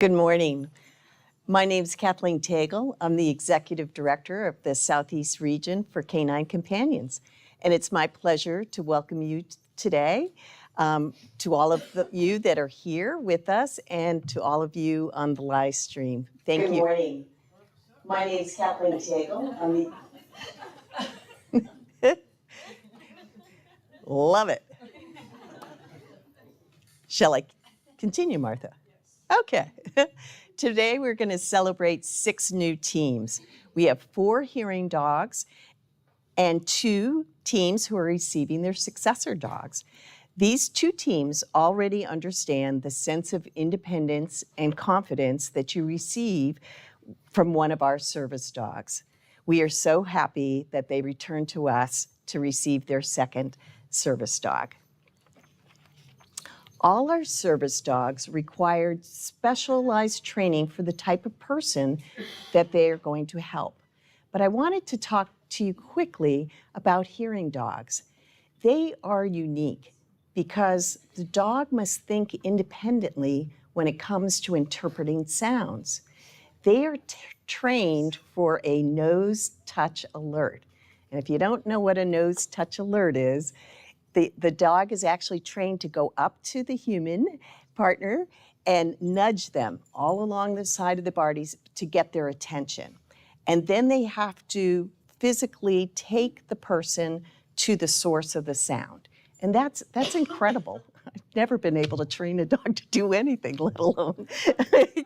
Good morning. My name is Kathleen Tagle. I'm the Executive Director of the Southeast Region for Canine Companions. And it's my pleasure to welcome you today, to all of you that are here with us and to all of you on the live stream. Thank you. Good morning. My name is Kathleen Tagle. I'm the... Love it. Shall I continue, Martha? Okay. Today we're going to celebrate 6 new teams. We have 4 hearing dogs and 2 teams who are receiving their successor dogs. These 2 teams already understand the sense of independence and confidence that you receive from one of our service dogs. We are so happy that they returned to us to receive their second service dog. All our service dogs required specialized training for the type of person that they are going to help. But I wanted to talk to you quickly about hearing dogs. They are unique because the dog must think independently when it comes to interpreting sounds. They are trained for a nose touch alert. And if you don't know what a nose touch alert is, the dog is actually trained to go up to the human partner and nudge them all along the side of the bodies to get their attention. And then they have to physically take the person to the source of the sound. And that's incredible. I've never been able to train a dog to do anything, let alone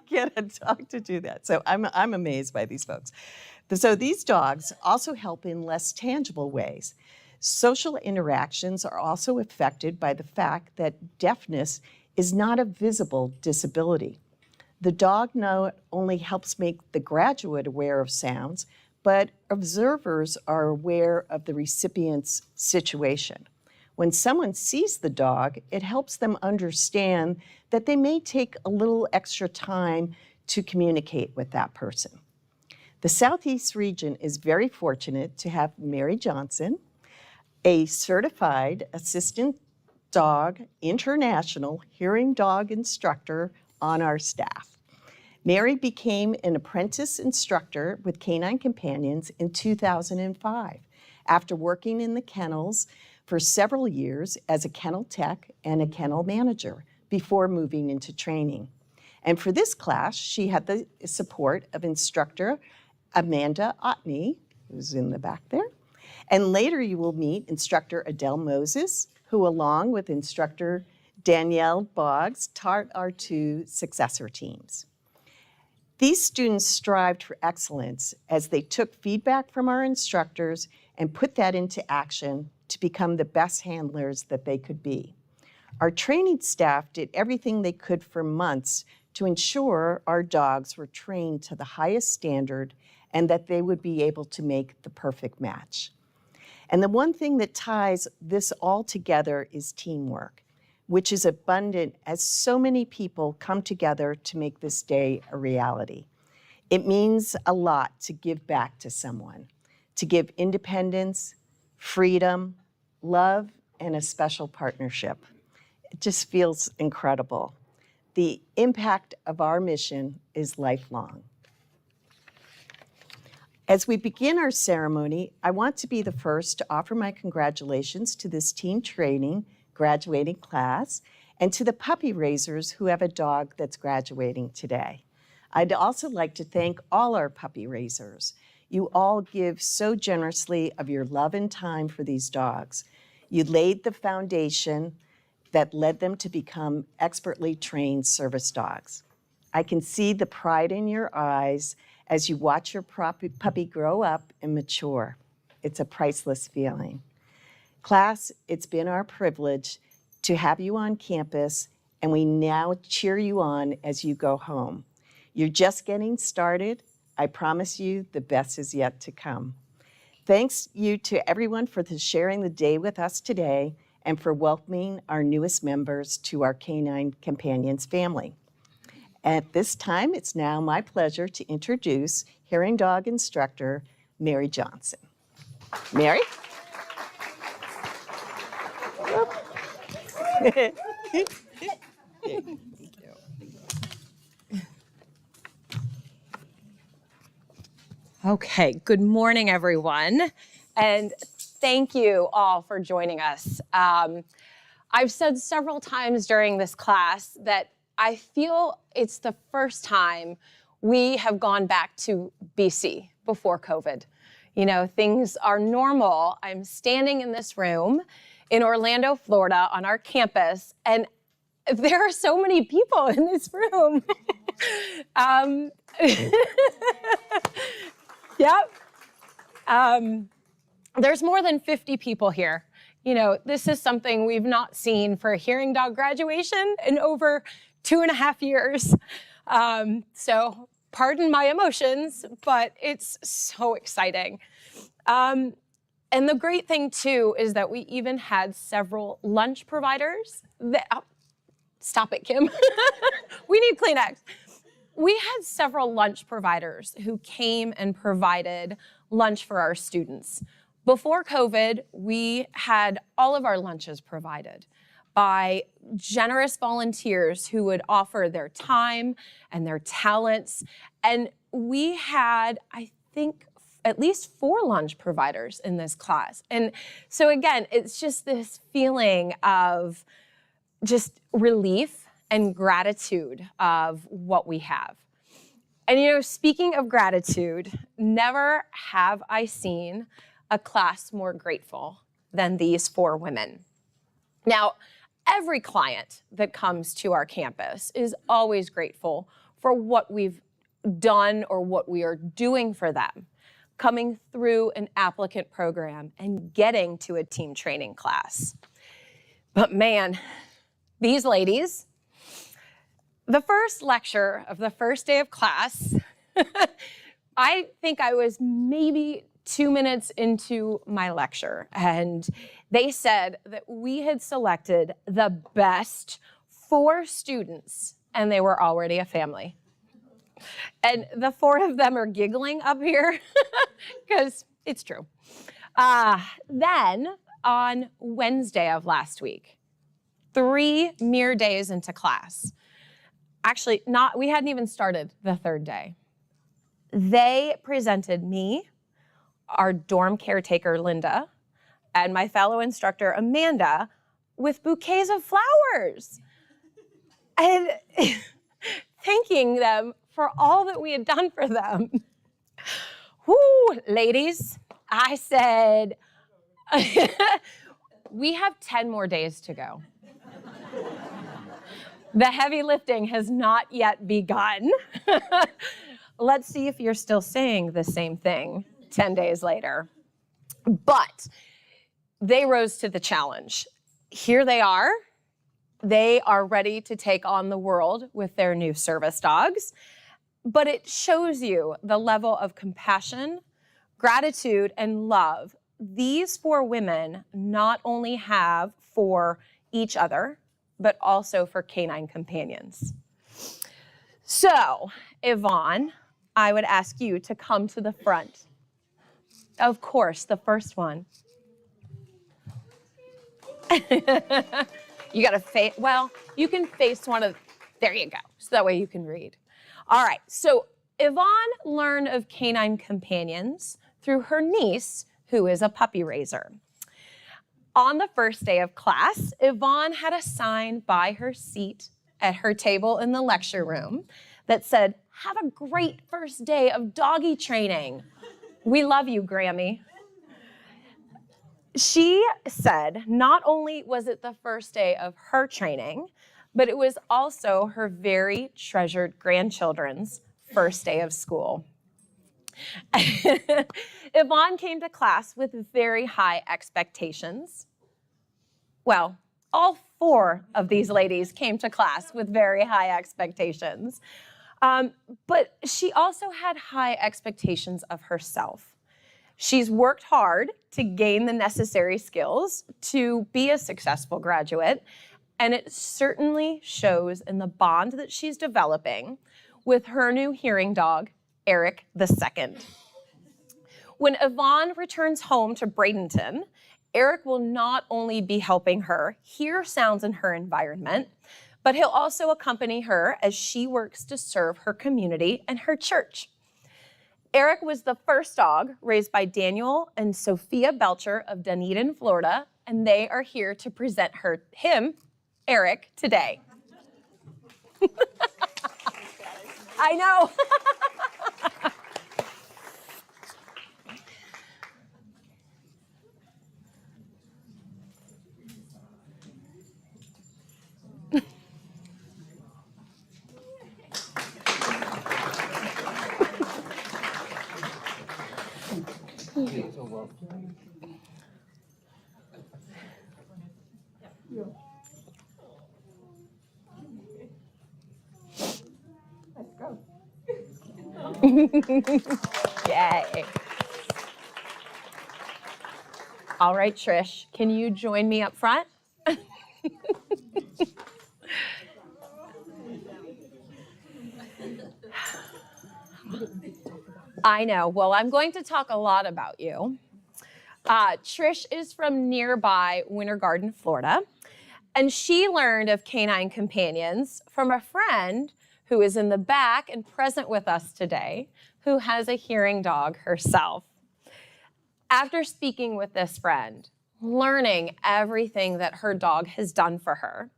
get a dog to do that. So I'm amazed by these folks. So these dogs also help in less tangible ways. Social interactions are also affected by the fact that deafness is not a visible disability. The dog not only helps make the graduate aware of sounds, but observers are aware of the recipient's situation. When someone sees the dog, it helps them understand that they may take a little extra time to communicate with that person. The Southeast region is very fortunate to have Mary Johnson, a certified assistant dog international hearing dog instructor on our staff. Mary became an apprentice instructor with Canine Companions in 2005 after working in the kennels for several years as a kennel tech and a kennel manager before moving into training. And for this class, she had the support of instructor Amanda Otney, who's in the back there. And later you will meet instructor Adele Moses, who along with instructor Danielle Boggs taught our 2 successor teams. These students strived for excellence as they took feedback from our instructors and put that into action to become the best handlers that they could be. Our training staff did everything they could for months to ensure our dogs were trained to the highest standard and that they would be able to make the perfect match. And the one thing that ties this all together is teamwork, which is abundant as so many people come together to make this day a reality. It means a lot to give back to someone, to give independence, freedom, love, and a special partnership. It just feels incredible. The impact of our mission is lifelong. As we begin our ceremony, I want to be the first to offer my congratulations to this teen training graduating class and to the puppy raisers who have a dog that's graduating today. I'd also like to thank all our puppy raisers. You all give so generously of your love and time for these dogs. You laid the foundation that led them to become expertly trained service dogs. I can see the pride in your eyes as you watch your puppy grow up and mature. It's a priceless feeling. Class, it's been our privilege to have you on campus, and we now cheer you on as you go home. You're just getting started. I promise you the best is yet to come. Thanks you to everyone for sharing the day with us today and for welcoming our newest members to our Canine Companions family. At this time, it's now my pleasure to introduce hearing dog instructor Mary Johnson. Mary? Okay, good morning, everyone. And thank you all for joining us. I've said several times during this class that I feel it's the first time we have gone back to BC before COVID. You know, things are normal. I'm standing in this room in Orlando, Florida on our campus, and there are so many people in this room. Yep. There's more than 50 people here. You know, this is something we've not seen for a hearing dog graduation in over 2.5 years. So pardon my emotions, but it's so exciting. And the great thing too is that we even had several lunch providers that, stop it, Kim. We need Kleenex. We had several lunch providers who came and provided lunch for our students. Before COVID, we had all of our lunches provided by generous volunteers who would offer their time and their talents. And we had, I think, at least 4 lunch providers in this class. And so again, it's just this feeling of just relief and gratitude of what we have. And you know, speaking of gratitude, never have I seen a class more grateful than these 4 women. Now, every client that comes to our campus is always grateful for what we've done or what we are doing for them, coming through an applicant program and getting to a team training class. But man, these ladies, the first lecture of the first day of class, I think I was maybe 2 minutes into my lecture, and they said that we had selected the best 4 students, and they were already a family. And the 4 of them are giggling up here because it's true. Then on Wednesday of last week, 3 mere days into class, actually we hadn't even started the 3rd day, they presented me, our dorm caretaker, Linda, and my fellow instructor, Amanda, with bouquets of flowers. And thanking them for all that we had done for them. Whoo, ladies, I said, we have 10 more days to go. The heavy lifting has not yet begun. Let's see if you're still saying the same thing 10 days later. But they rose to the challenge. Here they are. They are ready to take on the world with their new service dogs. But it shows you the level of compassion, gratitude, and love these 4 women not only have for each other, but also for canine companions. So, Yvonne, I would ask you to come to the front. Of course, the first one. You gotta face, well, you can face one of, there you go, so that way you can read. All right, so Yvonne learned of canine companions through her niece, who is a puppy raiser. On the first day of class, Yvonne had a sign by her seat at her table in the lecture room that said, "Have a great first day of doggy training. We love you, Grammy." She said not only was it the first day of her training, but it was also her very treasured grandchildren's first day of school. Yvonne came to class with very high expectations. Well, all 4 of these ladies came to class with very high expectations. But she also had high expectations of herself. She's worked hard to gain the necessary skills to be a successful graduate, and it certainly shows in the bond that she's developing with her new hearing dog, Eric II. When Yvonne returns home to Bradenton, Eric will not only be helping her hear sounds in her environment, but he'll also accompany her as she works to serve her community and her church. Eric was the first dog raised by Daniel and Sophia Belcher of Dunedin, Florida, and they are here to present him, Eric, today. I know. Yay. All right, Trish, can you join me up front? I know. Well, I'm going to talk a lot about you. Trish is from nearby Winter Garden, Florida, and she learned of canine companions from a friend who is in the back and present with us today, who has a hearing dog herself. After speaking with this friend, learning everything that her dog has done for her,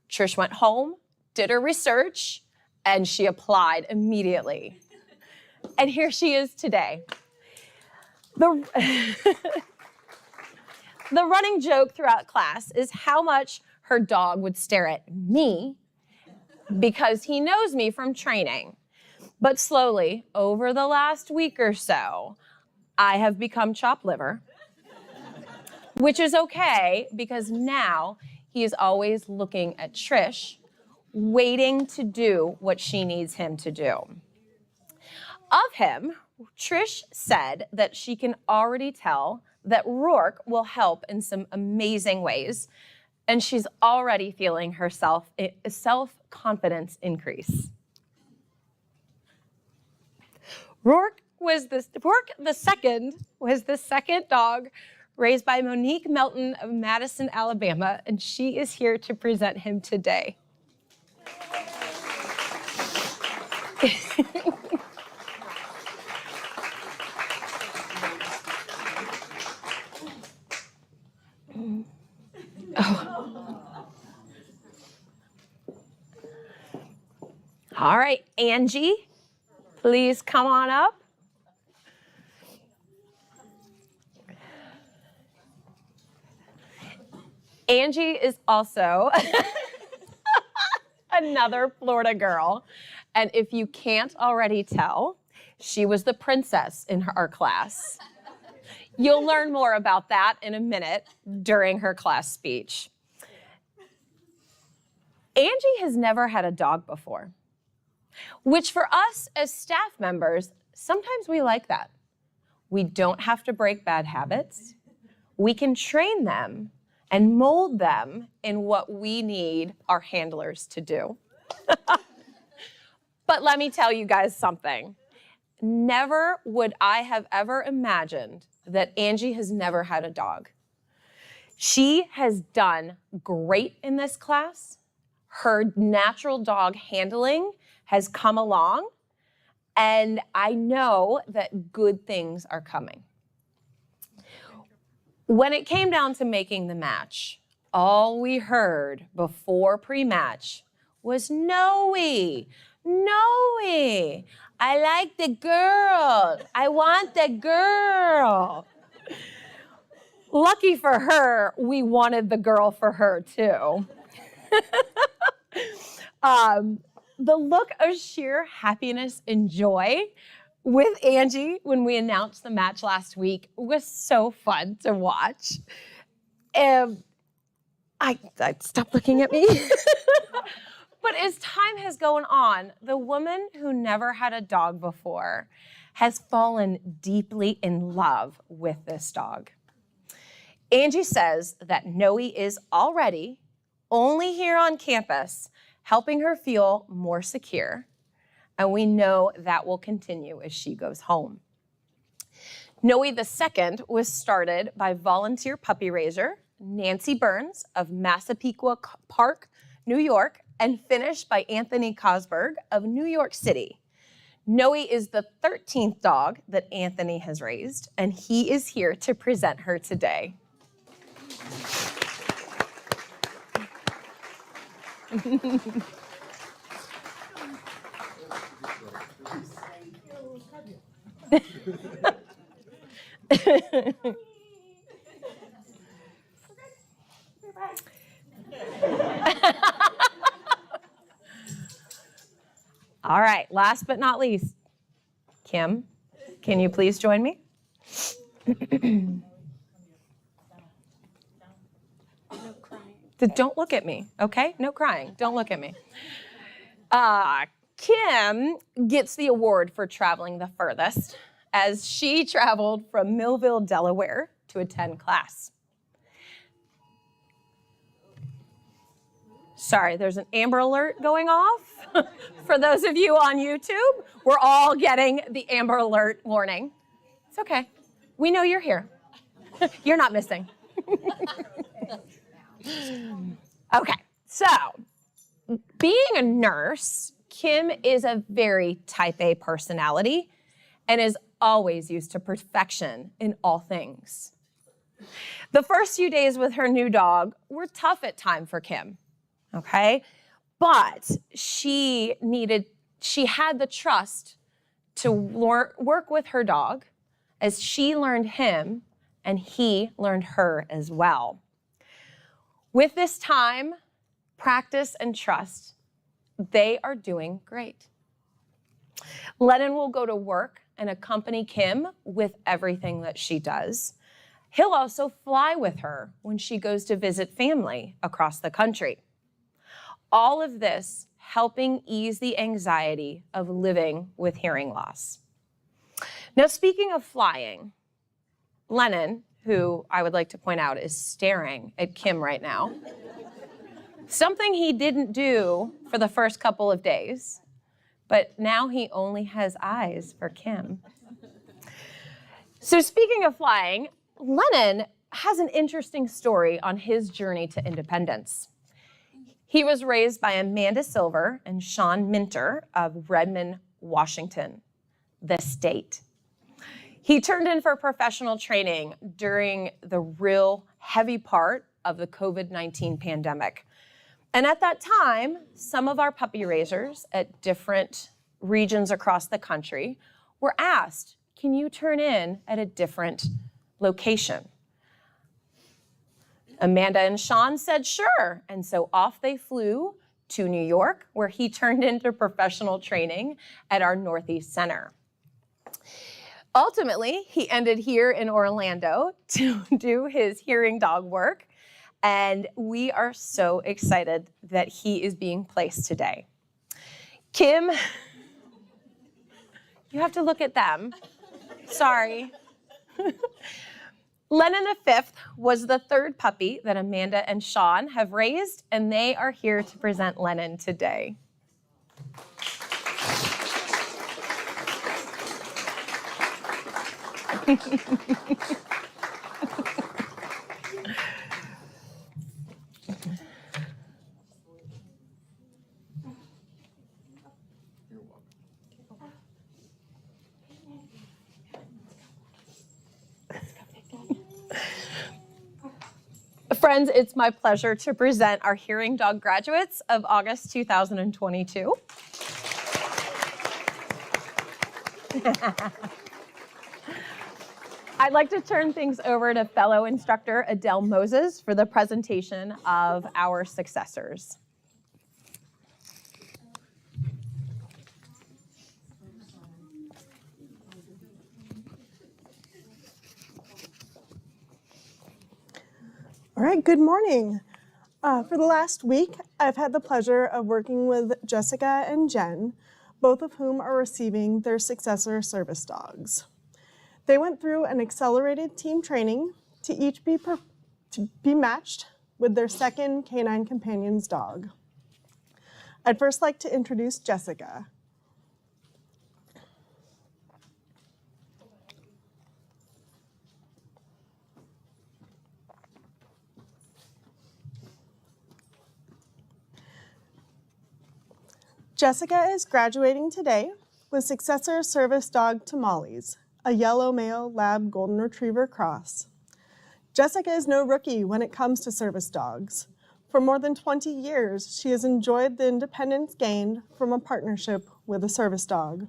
Trish went home, did her research, and she applied immediately. And here she is today. The running joke throughout class is how much her dog would stare at me because he knows me from training. But slowly, over the last week or so, I have become chopped liver, which is okay because now he is always looking at Trish, waiting to do what she needs him to do. Of him, Trish said that she can already tell that Rourke will help in some amazing ways, and she's already feeling her self-confidence increase. Rourke the second was the second dog raised by Monique Melton of Madison, Alabama, and she is here to present him today. All right, Angie, please come on up. Angie is also another Florida girl. And if you can't already tell, she was the princess in our class. You'll learn more about that in a minute during her class speech. Angie has never had a dog before, which for us as staff members, sometimes we like that. We don't have to break bad habits. We can train them and mold them in what we need our handlers to do. But let me tell you guys something. Never would I have ever imagined that Angie has never had a dog. She has done great in this class. Her natural dog handling has come along, and I know that good things are coming. When it came down to making the match, all we heard before pre-match was Noe, Noe, I like the girl, I want the girl. Lucky for her, we wanted the girl for her too. The look of sheer happiness and joy with Angie when we announced the match last week was so fun to watch. Stop looking at me. But as time has gone on, the woman who never had a dog before has fallen deeply in love with this dog. Angie says that Noe is already only here on campus, helping her feel more secure, and we know that will continue as she goes home. Noe the second was started by volunteer puppy raiser Nancy Burns of Massapequa Park, New York, and finished by Anthony Cosberg of New York City. Noe is the 13th dog that Anthony has raised, and he is here to present her today. All right, last but not least, Kim, can you please join me? No crying. Don't look at me, okay? No crying. Don't look at me. Kim gets the award for traveling the furthest as she traveled from Millville, Delaware to attend class. Sorry, there's an Amber Alert going off. For those of you on YouTube, we're all getting the Amber Alert warning. It's okay. We know you're here. You're not missing. Okay, so being a nurse, Kim is a very type A personality and is always used to perfection in all things. The first few days with her new dog were tough at times for Kim, okay? But she had the trust to work with her dog as she learned him and he learned her as well. With this time, practice, and trust, they are doing great. Lennon will go to work and accompany Kim with everything that she does. He'll also fly with her when she goes to visit family across the country. All of this helping ease the anxiety of living with hearing loss. Now, speaking of flying, Lennon, who I would like to point out is staring at Kim right now, something he didn't do for the first couple of days, but now he only has eyes for Kim. So speaking of flying, Lennon has an interesting story on his journey to independence. He was raised by Amanda Silver and Sean Minter of Redmond, Washington, the state. He turned in for professional training during the real heavy part of the COVID-19 pandemic. And at that time, some of our puppy raisers at different regions across the country were asked, can you turn in at a different location? Amanda and Sean said sure, and so off they flew to New York, where he turned into professional training at our Northeast Center. Ultimately, he ended here in Orlando to do his hearing dog work, and we are so excited that he is being placed today. Kim, you have to look at them. Sorry. Lennon V was the third puppy that Amanda and Sean have raised, and they are here to present Lennon today. Friends, it's my pleasure to present our hearing dog graduates of August 2022. I'd like to turn things over to fellow instructor Adele Moses for the presentation of our successors. All right, good morning. For the last week, I've had the pleasure of working with Jessica and Jen, both of whom are receiving their successor service dogs. They went through an accelerated team training to be matched with their second canine companion's dog. I'd first like to introduce Jessica. Jessica is graduating today with Successor Service Dog Tamales, a yellow male lab golden retriever cross. Jessica is no rookie when it comes to service dogs. For more than 20 years, she has enjoyed the independence gained from a partnership with a service dog.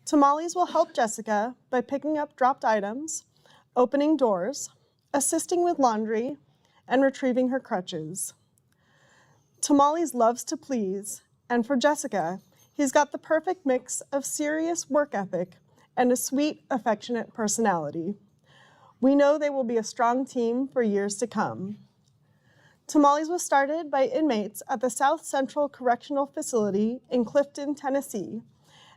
Tamales will help Jessica by picking up dropped items, opening doors, assisting with laundry, and retrieving her crutches. Tamales loves to please, and for Jessica, he's got the perfect mix of serious work ethic and a sweet, affectionate personality. We know they will be a strong team for years to come. Tamales was started by inmates at the South Central Correctional Facility in Clifton, Tennessee,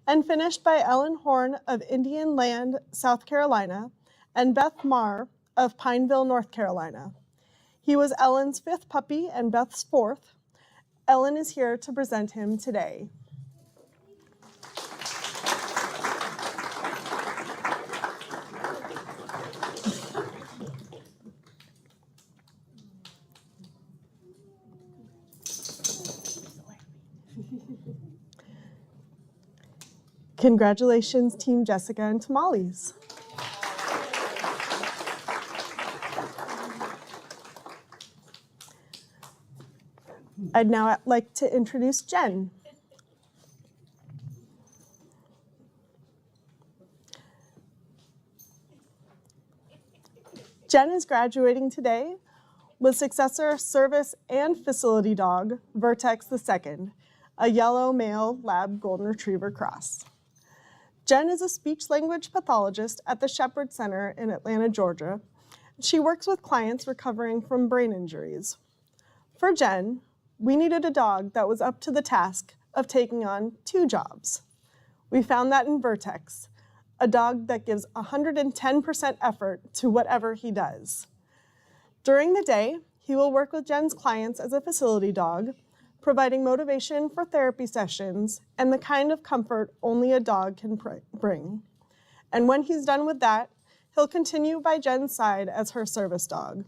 and finished by Ellen Horn of Indian Land, South Carolina, and Beth Marr of Pineville, North Carolina. He was Ellen's 5th puppy and Beth's 4th. Ellen is here to present him today. Congratulations, Team Jessica and Tamales. I'd now like to introduce Jen. Jen is graduating today with Successor Service and Facility Dog, Vertex II, a yellow male lab golden retriever cross. Jen is a speech-language pathologist at the Shepherd Center in Atlanta, Georgia. She works with clients recovering from brain injuries. For Jen, we needed a dog that was up to the task of taking on 2 jobs. We found that in Vertex, a dog that gives 110% effort to whatever he does. During the day, he will work with Jen's clients as a facility dog, providing motivation for therapy sessions and the kind of comfort only a dog can bring. And when he's done with that, he'll continue by Jen's side as her service dog.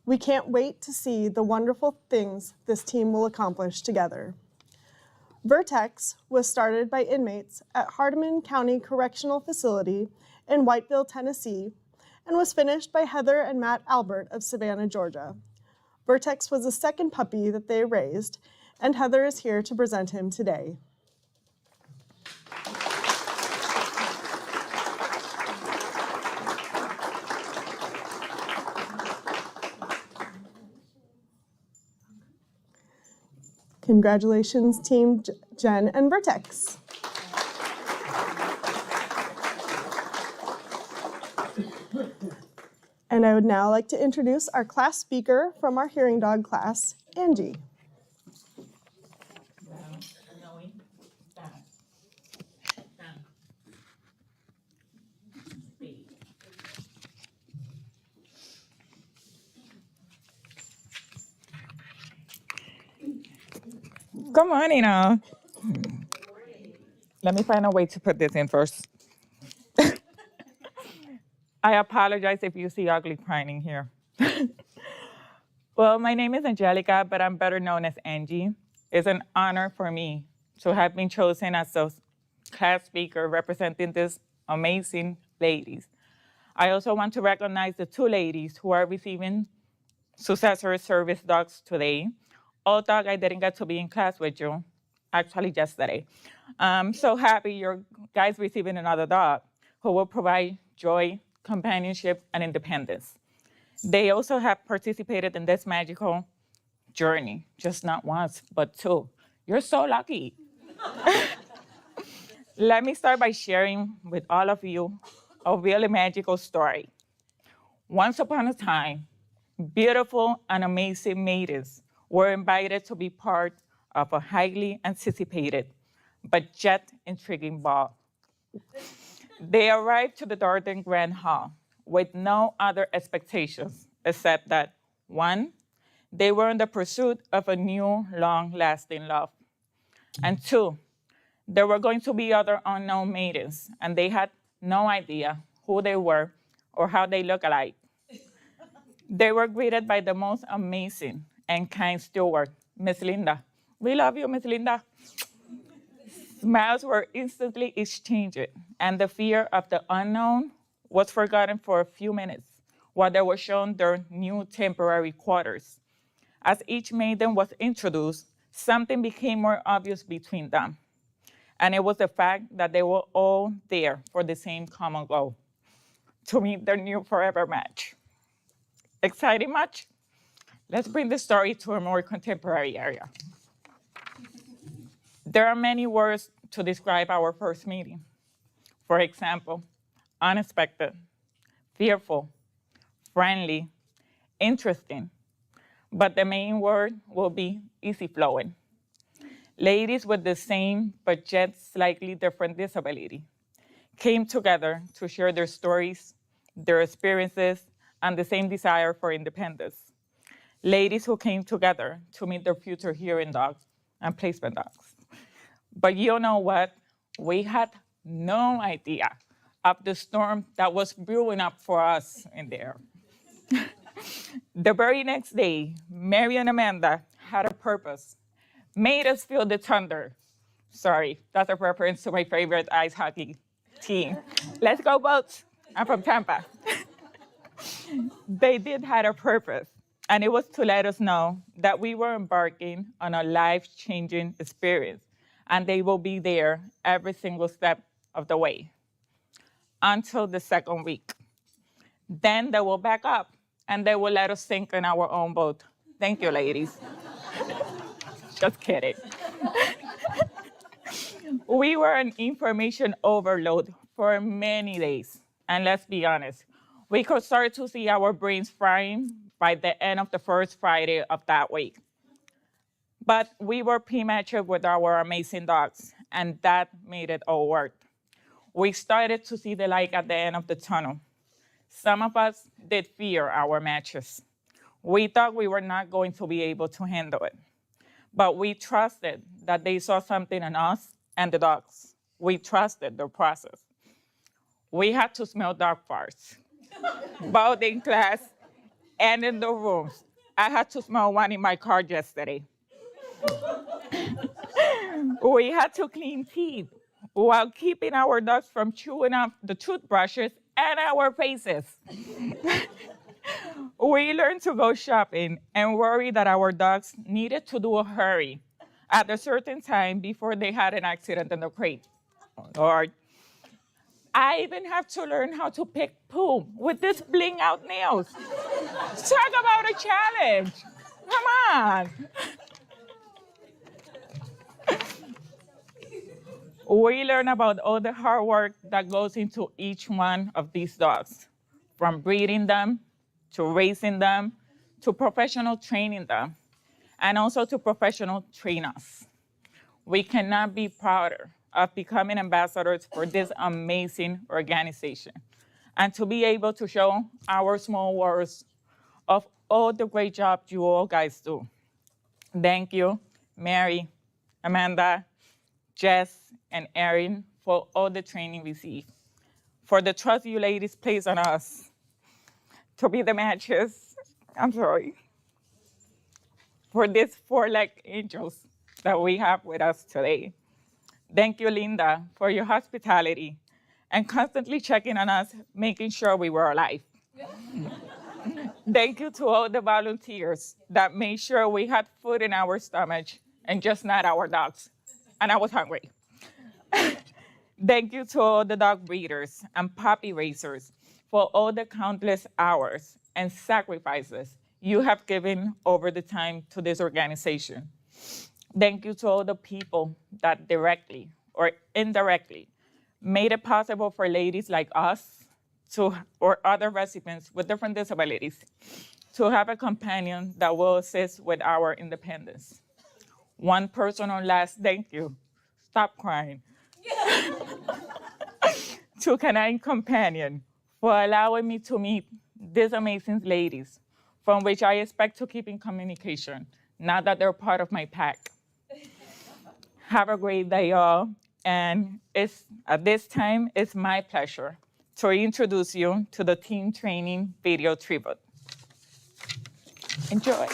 We can't wait to see the wonderful things this team will accomplish together. Vertex was started by inmates at Hardeman County Correctional Facility in Whiteville, Tennessee, and was finished by Heather and Matt Albert of Savannah, Georgia. Vertex was the 2nd puppy that they raised, and Heather is here to present him today. Congratulations, Team Jen and Vertex. And I would now like to introduce our class speaker from our hearing dog class, Angie. Good morning, all. Let me find a way to put this in first. I apologize if you see ugly crying here. Well, my name is Angelica, but I'm better known as Angie. It's an honor for me to have been chosen as a class speaker representing these amazing ladies. I also want to recognize the 2 ladies who are receiving Successor Service Dogs today. Although I didn't get to be in class with you, actually yesterday. I'm so happy you guys receiving another dog who will provide joy, companionship, and independence. They also have participated in this magical journey, just not once, but 2. You're so lucky. Let me start by sharing with all of you a really magical story. Once upon a time, beautiful and amazing maidens were invited to be part of a highly anticipated but yet intriguing ball. They arrived to the Darden Grand Hall with no other expectations except that, 1, they were in the pursuit of a new, long-lasting love, and 2, there were going to be other unknown maidens, and they had no idea who they were or how they look alike. They were greeted by the most amazing and kind steward, Miss Linda. We love you, Miss Linda. Smiles were instantly exchanged, and the fear of the unknown was forgotten for a few minutes while they were shown their new temporary quarters. As each maiden was introduced, something became more obvious between them, and it was the fact that they were all there for the same common goal, to meet their new forever match. Exciting much? Let's bring the story to a more contemporary area. There are many words to describe our first meeting. For example, unexpected, fearful, friendly, interesting, but the main word will be easy flowing. Ladies with the same but yet slightly different disability came together to share their stories, their experiences, and the same desire for independence. Ladies who came together to meet their future hearing dogs and placement dogs. But you know what? We had no idea of the storm that was brewing up for us in there. The very next day, Mary and Amanda had a purpose, made us feel the thunder. Sorry, that's a reference to my favorite ice hockey team. Let's go Boats. I'm from Tampa. They did have a purpose, and it was to let us know that we were embarking on a life-changing experience, and they will be there every single step of the way until the second week. Then they will back up, and they will let us sink in our own boat. Thank you, ladies. Just kidding. We were on information overload for many days, and let's be honest, we could start to see our brains frying by the end of the first Friday of that week. But we were pre-matched with our amazing dogs, and that made it all work. We started to see the light at the end of the tunnel. Some of us did fear our matches. We thought we were not going to be able to handle it. But we trusted that they saw something in us and the dogs. We trusted the process. We had to smell dog farts, both in class and in the rooms. I had to smell one in my car yesterday. We had to clean teeth while keeping our dogs from chewing up the toothbrushes and our faces. We learned to go shopping and worry that our dogs needed to do a hurry at a certain time before they had an accident in the crate. Oh, Lord. I even have to learn how to pick poo with these bling out nails. Talk about a challenge. Come on. We learn about all the hard work that goes into each one of these dogs, from breeding them, to raising them, to professional training them, and also to professional trainers. We cannot be prouder of becoming ambassadors for this amazing organization, and to be able to show our small worlds of all the great job you all guys do. Thank you, Mary, Amanda, Jess, and Erin, for all the training we received, for the trust you ladies place on us to be the matches, for these four-legged angels that we have with us today. Thank you, Linda, for your hospitality and constantly checking on us, making sure we were alive. Thank you to all the volunteers that made sure we had food in our stomach and just not our dogs. And I was hungry. Thank you to all the dog breeders and puppy raisers for all the countless hours and sacrifices you have given over the time to this organization. Thank you to all the people that directly or indirectly made it possible for ladies like us or other recipients with different disabilities to have a companion that will assist with our independence. One personal last thank you, stop crying, to Canine Companion for allowing me to meet these amazing ladies from which I expect to keep in communication, now that they're part of my pack. Have a great day, y'all. And at this time, it's my pleasure to introduce you to the team training video tribute. Enjoy.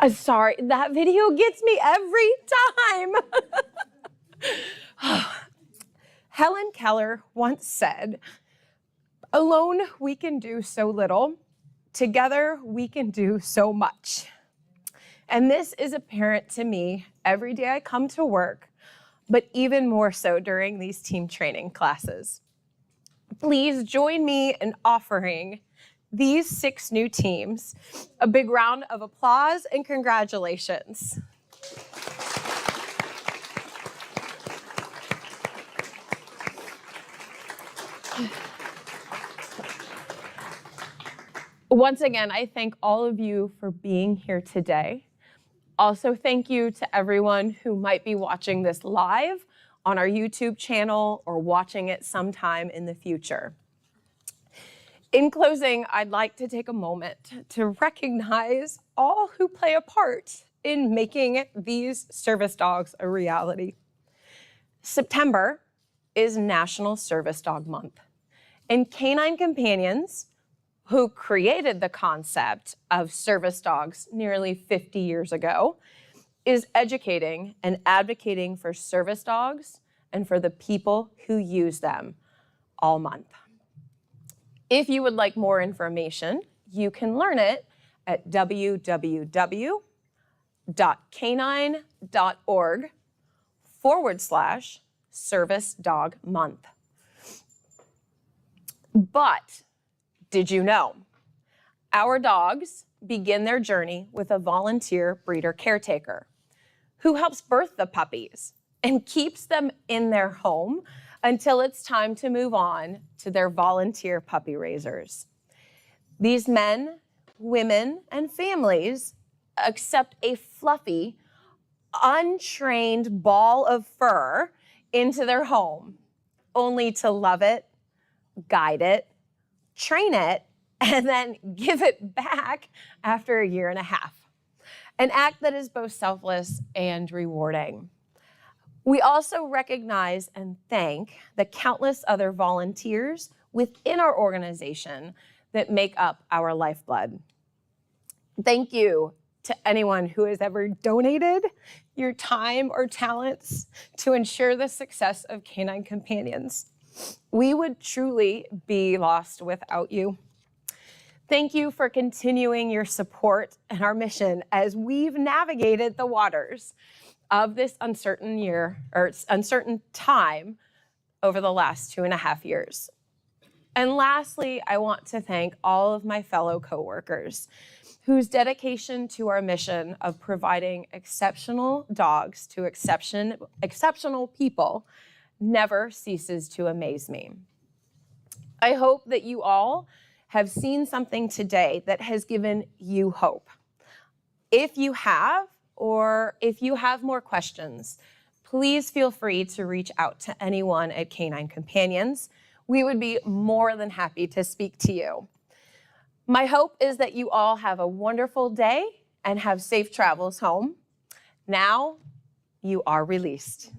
Sorry, that video gets me every time. Helen Keller once said, "Alone we can do so little, together we can do so much." And this is apparent to me every day I come to work, but even more so during these team training classes. Please join me in offering these 6 new teams a big round of applause and congratulations. Once again, I thank all of you for being here today. Also, thank you to everyone who might be watching this live on our YouTube channel or watching it sometime in the future. In closing, I'd like to take a moment to recognize all who play a part in making these service dogs a reality. September is National Service Dog Month, and Canine Companions, who created the concept of service dogs nearly 50 years ago, is educating and advocating for service dogs and for the people who use them all month. If you would like more information, you can learn it at www.canine.org/Service Dog Month. But did you know? Our dogs begin their journey with a volunteer breeder caretaker who helps birth the puppies and keeps them in their home until it's time to move on to their volunteer puppy raisers. These men, women, and families accept a fluffy, untrained ball of fur into their home, only to love it, guide it, train it, and then give it back after a year and a half. An act that is both selfless and rewarding. We also recognize and thank the countless other volunteers within our organization that make up our lifeblood. Thank you to anyone who has ever donated your time or talents to ensure the success of Canine Companions. We would truly be lost without you. Thank you for continuing your support and our mission as we've navigated the waters of this uncertain time over the last 2.5 years. And lastly, I want to thank all of my fellow coworkers whose dedication to our mission of providing exceptional dogs to exceptional people never ceases to amaze me. I hope that you all have seen something today that has given you hope. If you have, or if you have more questions, please feel free to reach out to anyone at Canine Companions. We would be more than happy to speak to you. My hope is that you all have a wonderful day and have safe travels home. Now, you are released.